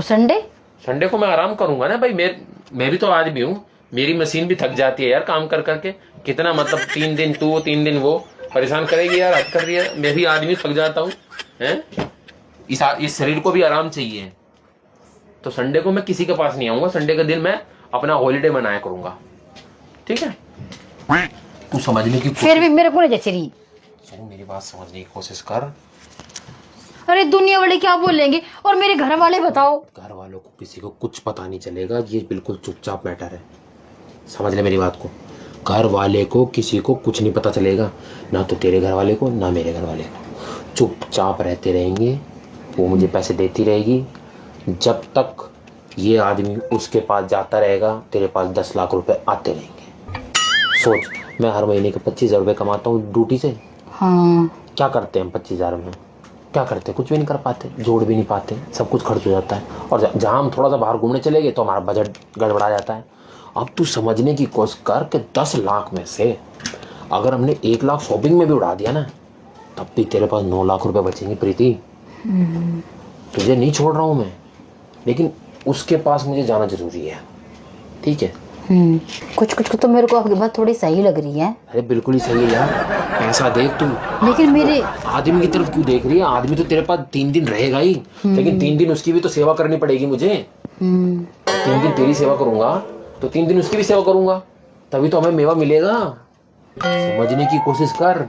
Sunday? Sunday को मैं आराम करूंगा ना भाई। मैं भी तो आदमी हूँ, मेरी मशीन भी थक जाती है यार काम कर करके। कितना मतलब 3 दिन तू 3 दिन वो, परेशान करेगी यार, हद कर रही है। मैं भी आदमी थक जाता हूँ हैं। इस शरीर को भी आराम चाहिए। तो संडे को मैं किसी के पास नहीं आऊंगा। संडे का दिन मैं अपना हॉलीडे मनाया करूंगा, ठीक है? तू समझने की फिर भी मेरे को नहीं जच रही। मेरी बात समझने की कोशिश कर। अरे दुनिया वाले क्या बोलेंगे, और मेरे घर वाले बताओ। घर वालों को किसी को कुछ पता नहीं चलेगा, ये बिल्कुल चुपचाप मैटर है। समझ ले मेरी बात को। घर वाले को किसी को कुछ नहीं पता चलेगा, ना तो तेरे घर वाले को ना मेरे घर वाले को। चुपचाप रहते रहेंगे, वो मुझे पैसे देती रहेगी जब तक ये आदमी उसके पास जाता रहेगा। तेरे पास 10 लाख रुपए आते रहेंगे। सोच, मैं हर महीने के 25,000 रुपये कमाता हूँ ड्यूटी से। हाँ। क्या करते हैं हम 25,000 में? क्या करते हैं? कुछ भी नहीं कर पाते, जोड़ भी नहीं पाते, सब कुछ खर्च हो जाता है। और जहाँ हम थोड़ा सा बाहर घूमने चले गए तो हमारा बजट गड़बड़ा जाता है। अब तू समझने की कोशिश कर कि 10 लाख में से अगर हमने 1 लाख शॉपिंग में भी उड़ा दिया ना, तब भी तेरे पास 9 लाख रुपए बचेंगे प्रीति। तुझे नहीं छोड़ रहा हूँ मैं, लेकिन उसके पास मुझे जाना जरूरी है, ठीक है? कुछ कुछ तो मेरे को आपकी बात थोड़ी सही लग रही है। अरे बिल्कुल ही सही है यार, पैसा देख तू। लेकिन मेरे आदमी की तरफ क्यों देख रही है? आदमी तो तेरे पास 3 दिन रहेगा ही, लेकिन 3 दिन उसकी भी तो सेवा करनी पड़ेगी मुझे। 3 दिन तेरी सेवा करूंगा तो 3 दिन उसकी भी सेवा करूंगा, तभी तो हमें मेवा मिलेगा। समझने की कोशिश कर।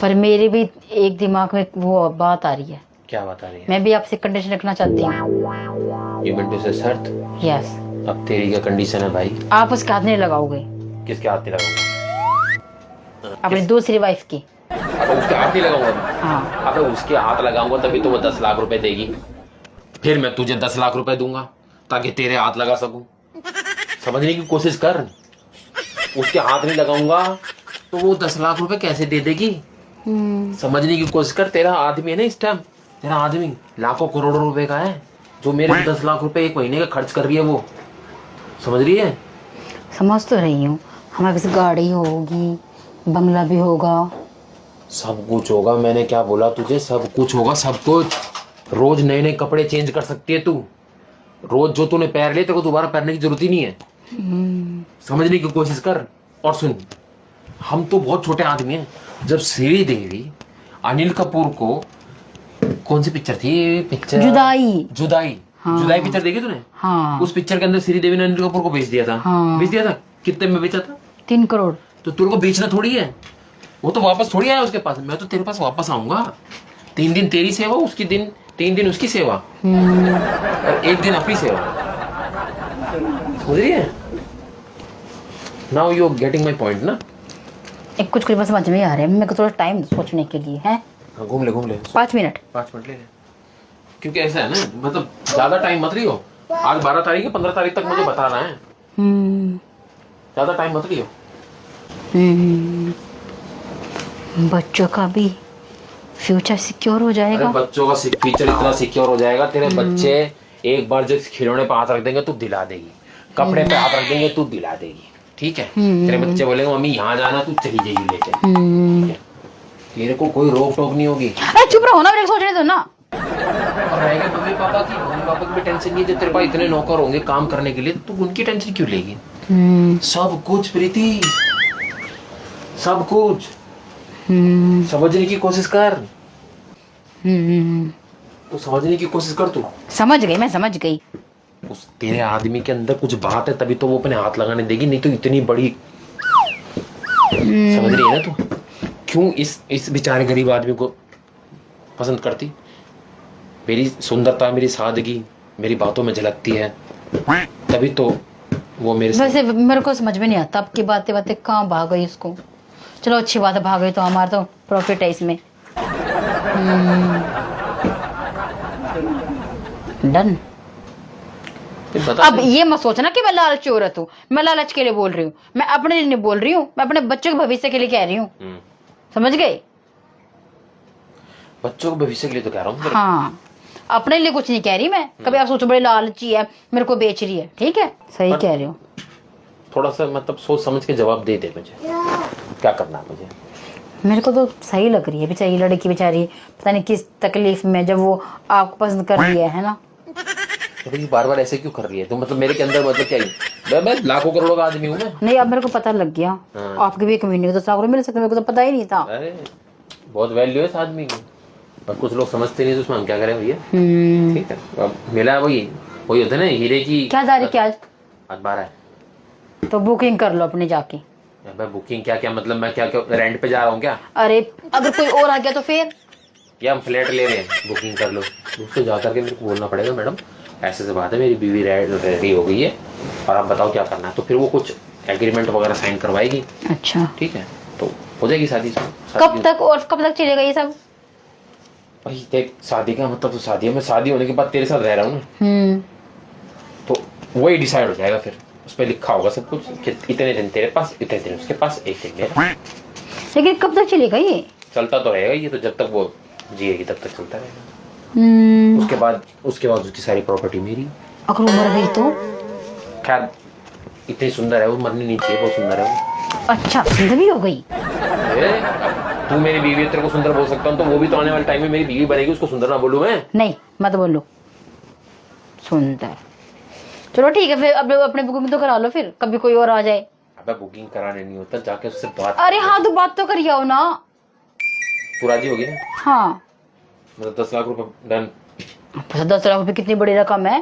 पर मेरे भी एक दिमाग में वो बात आ रही है। क्या बात आ रही है? मैं भी आपसे कंडीशन रखना चाहती हूँ। ये मिनटों से शर्त? यस। अब तेरी क्या कंडीशन है भाई? आप उसके हाथ नहीं लगाओगे। किसके हाथ नहीं लगाऊंगा? अपनी दूसरी वाइफ की। अब उसके हाथ नहीं लगाऊंगा? हाँ। अगर उसके हाथ लगाऊंगा तभी तो वो 10 लाख रुपए देगी। फिर मैं तुझे 10 लाख रुपए दूंगा ताकि तेरे हाथ लगा सकूं। समझने की कोशिश कर। उसके हाथ नहीं लगाऊंगा तो वो 10 लाख रुपए कैसे दे देगी? समझने की कोशिश कर। तेरा आदमी है ना इस टाइम, तेरा आदमी लाखों करोड़ों रुपए का है, जो मेरे 10 लाख रुपए 1 महीने का खर्च कर रही है वो। समझ रही है? समझ तो रही हूँ। हमारे पास गाड़ी होगी, बंगला भी होगा, सब कुछ होगा। मैंने क्या बोला तुझे? सब कुछ होगा, सब कुछ। रोज नए नए कपड़े चेंज कर सकती है तू। रोज जो तूने पहन लिए तेरे को दोबारा पहनने की जरूरत ही नहीं है। समझने की कोशिश कर। और सुन, हम तो बहुत छोटे आदमी हैं। जब श्रीदेवी अनिल कपूर को, कौन सी पिक्चर थी? पिक्चर जुदाई। हाँ। जुदाई पिक्चर देखी तूने? हाँ। उस पिक्चर के अंदर श्रीदेवी ने अनिल कपूर को बेच दिया था। हाँ। बेच दिया था। कितने में बेचा था? 3 करोड़। तो तेरे को बेचना थोड़ी है, वो तो वापस थोड़ी आया उसके पास। मैं तो तेरे पास वापस आऊंगा। 3 दिन तेरी सेवा, उसकी 3 दिन उसकी सेवा, और 1 दिन अपनी सेवा। समझ रही है? Now you are getting my point ना? एक कुछ कुछ समझ में आ रहा है। मेरे को थोड़ा टाइम सोचने के लिए है। घूम ले 5 मिनट। 5 मिनट ले ले। क्योंकि ऐसा है ना, मतलब ज्यादा टाइम मत लियो। आज 12 तारीख है, 15 तारीख तक मुझे बताना है। ज्यादा टाइम मत लियो। बच्चों का भी फ्यूचर सिक्योर हो जाएगा। अरे बच्चों का फ्यूचर इतना सिक्योर हो जाएगा, तेरे बच्चे एक बार जब खिलौने पे हाथ रख देंगे तू दिला देगी, कपड़े पे हाथ रख देंगे तू दिला देगी, ठीक है? तेरे बच्चे बोलेंगे मम्मी यहाँ जाना, तू चली जाएगी लेके। तेरे को कोई रोक टोक नहीं होगी। अरे चुप रहो ना, मेरे को सोचने दो ना। और रहेगा मम्मी पापा की भी टेंशन नहीं है। जब तेरे पास इतने नौकर होंगे काम करने के लिए, तू उनकी टेंशन क्यों लेगी? सब कुछ प्रीति, सब कुछ। समझने की कोशिश कर। तो समझने की कोशिश कर। तू समझ गई, मैं समझ गई। उस तेरे आदमी के अंदर कुछ बात है, तभी तो वो अपने हाथ लगाने देगी, नहीं तो इतनी बड़ी। समझ रही है ना तू? क्यों इस बेचारे गरीब आदमी को पसंद करती? मेरी सुंदरता, मेरी सादगी मेरी बातों में झलकती है, तभी तो वो मेरे। वैसे मेरे को समझ में नहीं आता आपकी बातें कहाँ भाग गई उसको। चलो अच्छी बात है, भाग गई तो हमारा तो प्रॉफिट है इसमें। डन। अब ये मत सोचना कि मैं लालची औरत हूँ। मैं लालच के लिए बोल रही हूँ, मैं अपने लिए नहीं बोल रही हूँ, मैं अपने बच्चों के भविष्य के लिए कह रही हूँ। समझ गए? बच्चों के भविष्य के लिए तो कह रहा हूँ। हाँ, अपने लिए कुछ नहीं कह रही मैं। कभी आप सोचो बड़े लालची है, मेरे को बेच रही है, ठीक है? सही कह रही हूँ। थोड़ा सा मतलब सोच समझ के जवाब दे दे मुझे, क्या करना है मुझे। मेरे को तो सही लग रही है बेचारी लड़की, बेचारी पता नहीं किस तकलीफ में, जब वो आपको पसंद कर रही है ना। तो ये बार बार ऐसे क्यों कर रही है? तो मतलब मेरे के अंदर मतलब क्या है? मैं लाखों करोड़ों का आदमी हूँ मैं। नहीं, अब मेरे को पता लग गया। हाँ। आपके भी एक महीने को 10 लाख रुपए मिल सकते, मेरे को तो पता ही नहीं था। अरे बहुत वैल्यू है इस आदमी की, पर कुछ लोग समझते नहीं, तो उसमें हम क्या करें भैया। ठीक है, अब मिला वही वही होता है ना हीरे की। क्या तारीख क्या आज 12 है। तो बुकिंग कर लो अपने जाके। मैं बुकिंग क्या क्या मतलब मैं क्या क्या रेंट पे जा रहा हूँ क्या? अरे अगर कोई और आ गया तो फिर? या हम फ्लैट ले रहे हैं, बुकिंग कर लो। उसको जा करके मेरे को बोलना पड़ेगा, मैडम ऐसे से बात है, मेरी बीवी रेडी हो गई है और आप बताओ क्या करना है। तो फिर वो कुछ एग्रीमेंट वगैरह साइन करवाएगी। अच्छा ठीक है, तो हो जाएगी शादी। कब तक और कब तक चलेगा ये सब? भाई देख, शादी का मतलब तो शादी है, मैं शादी होने के बाद तेरे साथ रह रहा हूँ ना, तो वही डिसाइड हो जाएगा। फिर उस पर लिखा होगा सब कुछ कि इतने दिन तेरे पास, इतने दिन उसके पास, एक दिन मेरा। लेकिन कब तक चलेगा ये? चलता तो रहेगा ये, तो जब तक वो जिएगी तब तक चलता रहेगा। उसके बाद उसकी सारी प्रॉपर्टी मेरी। अगर वो मर गई तो? खैर इतनी सुंदर है वो, मरनी नहीं चाहिए, बहुत सुंदर है वो। अच्छा, सुंदर भी हो गई? तू मेरी बीवी है, तेरे को सुंदर बोल सकता हूँ, तो वो भी तो आने वाले टाइम में मेरी बीवी बनेगी, उसको सुंदर ना बोलूं मैं? नहीं मत बोलो सुंदर। चलो ठीक है, फिर अब अपने बुकिंग तो करा लो, फिर कभी कोई और आ जाए। अबे बुकिंग कराने नहीं होता, जाके उससे बात। अरे हाँ, तो बात तो करिए ना। तू राजी हो गई ना? हाँ मतलब 10 लाख रुपए डन। 10 लाख रुपए कितनी बड़ी रकम है।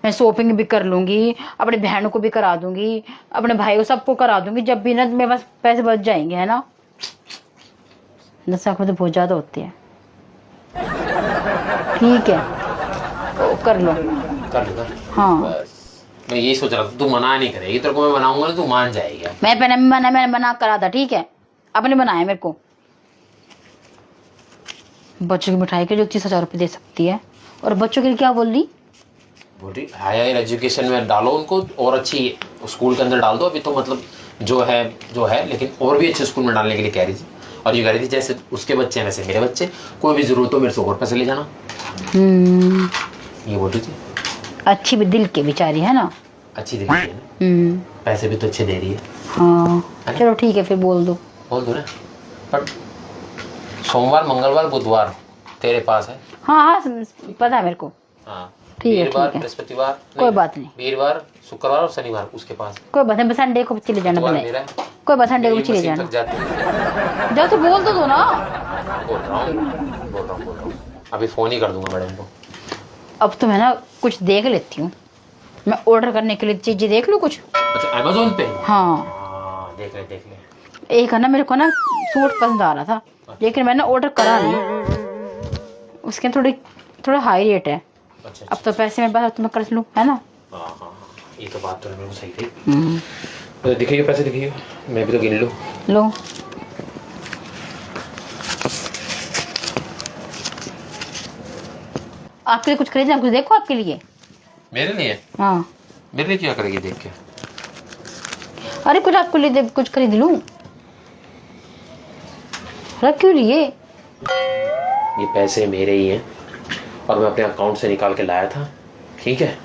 मैं शॉपिंग भी कर लूंगी, अपने बहनों को भी करा दूंगी, अपने भाई को सबको करा दूंगी, जब भी ना मेरे पास पैसे बच जाएंगे, है ना। 10 लाख रुपए तो बहुत ज्यादा होती है। ठीक है तो कर लो। कर लूंगा। हाँ बस मैं यही सोच रहा था, तू मना नहीं करेगी, तेरे को मैं बनाऊंगा ना, तू मान जाएगी। मैंने मना करा था, ठीक है, अपने बनाया मेरे को। बच्चों की मिठाई के लिए 30,000 रुपये दे सकती है, और बच्चों के लिए क्या बोल रही? बोली हायर एजुकेशन में डालो उनको, और अच्छी स्कूल के अंदर डाल दो। अभी तो मतलब जो है, लेकिन और भी अच्छे स्कूल में डालने के लिए कह रही थी। और ये कह रही थी जैसे उसके बच्चे हैं वैसे मेरे बच्चे, कोई भी जरूरत हो मेरे से और पैसे ले जाना। ये बोल रही थी। अच्छी भी दिल के बेचारी है ना, अच्छी दिल की है ना, पैसे भी तो अच्छे दे रही है। हाँ चलो ठीक है, फिर बोल दो ना। बट सोमवार, मंगलवार, बुधवार तेरे पास है। हाँ पता है मेरे को। हाँ ठीक है, वीरवार, बृहस्पतिवार, कोई बात नहीं। वीरवार, शुक्रवार और शनिवार उसके पास। कोई बात नहीं, बस संडे को चले जाना बने। कोई बात, संडे को चले जाना। जाओ तो बोल दो ना। बोल रहा हूँ अभी फोन ही कर दूंगा मैडम को। अब तो मैं ना कुछ देख लेती हूँ, मैं ऑर्डर करने के लिए चीजें देख लूँ कुछ। अच्छा अमेज़न पे? हाँ देख ले। एक है ना, मेरे को ना सूट पसंद आ रहा था, लेकिन मैंने ऑर्डर करा नहीं, उसके थोड़ा हाई रेट है। अच्छा। अब तो पैसे मेरे पास, तो मैं कर लूँ, है ना। हाँ ये तो बात तो मेरे को सही थी। तो दिखाइए पैसे, दिखाइए, मैं भी तो गिन लूँ। लो आपके लिए कुछ खरीदना, कुछ देखो आपके लिए। मेरे लिए? हाँ मेरे लिए क्या करेगी देख के? अरे कुछ आपके लिए कुछ खरीद लूं। रख क्यों लिए? ये पैसे मेरे ही हैं और मैं अपने अकाउंट से निकाल के लाया था। ठीक है,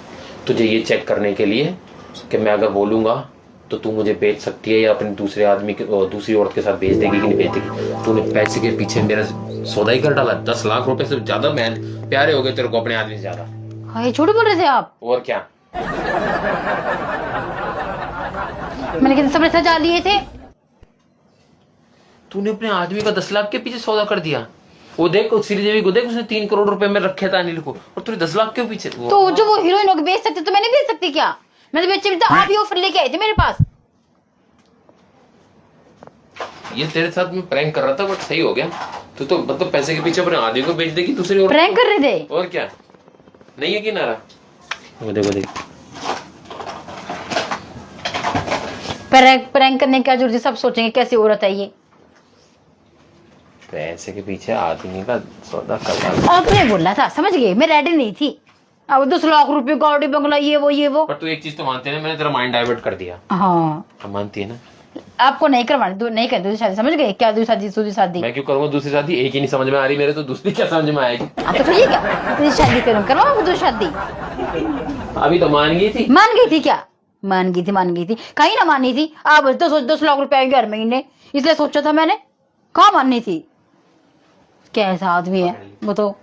तुझे ये चेक करने के लिए कि मैं अगर बोलूँगा तो तू मुझे बेच सकती है या अपने दूसरे आदमी के, दूसरी औरत के साथ बेच देगी कि नहीं बेच देगी। तूने पैसे के पीछे मेरा सौदा ही कर डाला। 10 लाख रुपए से ज्यादा मैं प्यारे हो गए तेरे को अपने आदमी से ज्यादा। हाँ ये झूठ बोल रहे थे आप। और क्या? मैंने कितने सब सजा लिए थे। तूने अपने आदमी का 10 लाख के पीछे सौदा कर दिया। वो देख श्रीदेवी को देख, उसने 3 करोड़ रुपए में रखे था अनिल को, और तूने 10 लाख के पीछे। तो जो वो हीरोइन होकर बेच सकते तो मैंने बेच सकती क्या? मैं तो बेचे भी तो आप ही ऑफर लेके आए थे मेरे पास। ये तेरे साथ मैं प्रैंक कर रहा था, बट सही हो गया। तू तो मतलब पैसे के पीछे अपने आदमी को बेच देगी दूसरी और प्रैंक कर रहे थे। और क्या? नहीं है कि नारा? वो देख प्रैंक करने की क्या जरूरत है? सब सोचेंगे कैसी औरत है ये। पैसे के पीछे आदमी का सौदा कर। आपने बोला था, समझ गए, मैं रेडी नहीं थी। अब 10 लाख रुपए गाड़ी बंगला ये वो। पर तू एक चीज तो मानते है ना, मैंने तेरा माइंड डाइवर्ट कर दिया। हाँ मानती है ना? आपको नहीं करवानी, नहीं कर दूसरी शादी, समझ गए? क्या दूसरी शादी? मैं क्यों करूंगा दूसरी शादी? एक ही नहीं समझ में आ रही मेरे, तो दूसरी क्या समझ में आएगी? आप तो करिए क्या, दूसरी शादी करूँ, करवाओ दूसरी शादी। अभी तो मान गई थी। मान गई थी क्या? मान गई थी कहीं ना मानी थी। आप 10 लाख रुपए आएंगे हर महीने, इसलिए सोचा था मैंने। कहाँ माननी थी? कैसा आदमी है बताओ।